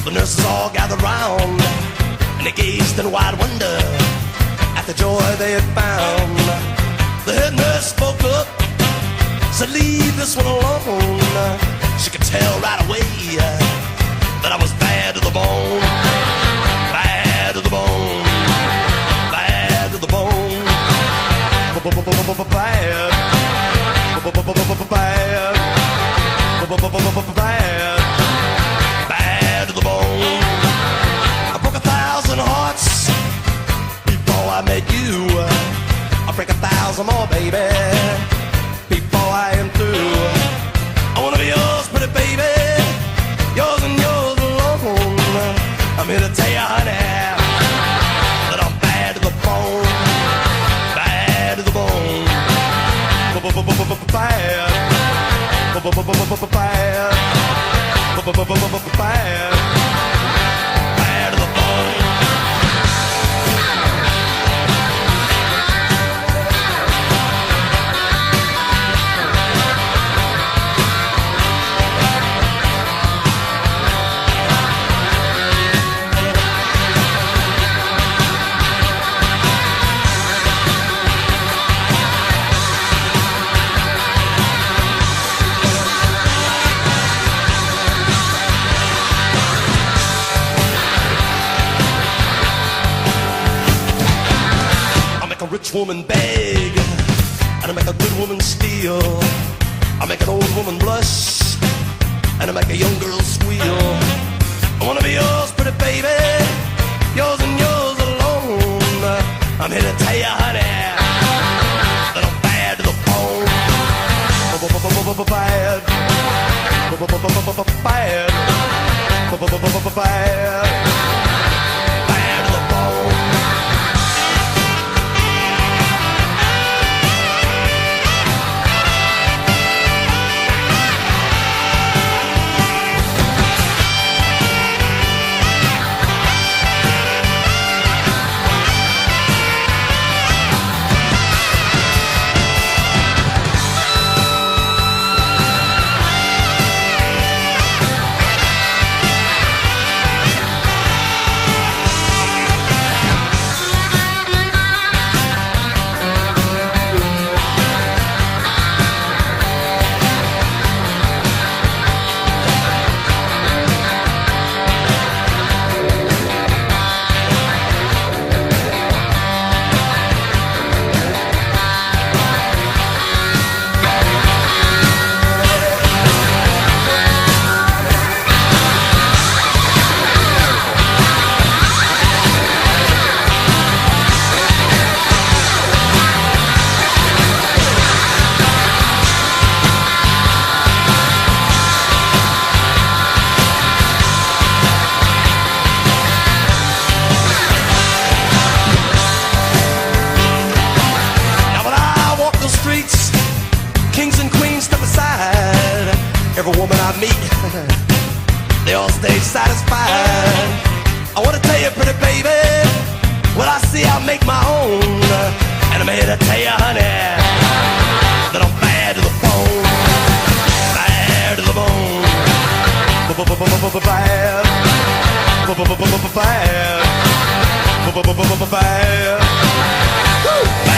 The nurses all gathered round, and they gazed in wide wonder at the joy they had found. The head nurse spoke up, said, "Leave this one alone." She could tell right away that I was bad to the bone, bad to the bone, bad to the bone, bad, bad, bad to the bone. I broke 1,000 hearts before I met you. I'll break 1,000 more, baby, before I am through. I wanna be yours, pretty baby, yours and yours alone. I'm here to tell you, honey, that I'm bad to the bone, bad to the bone, bad, bad, bad, bad to the bone. A rich woman beg, and I make a good woman steal. I make an old woman blush, and I make a young girl squeal. I wanna be yours, pretty baby, yours and yours alone. I'm here to tell you, honey, that I'm bad to the bone, bad, bad, bad to the bone. Kings and queens step aside. Every woman I meet, they all stay satisfied. I wanna tell you, pretty baby, what I see I make my own. And I'm here to tell you, honey, that I'm bad to the bone, bad to the bone, bad, bad, bad. Woo!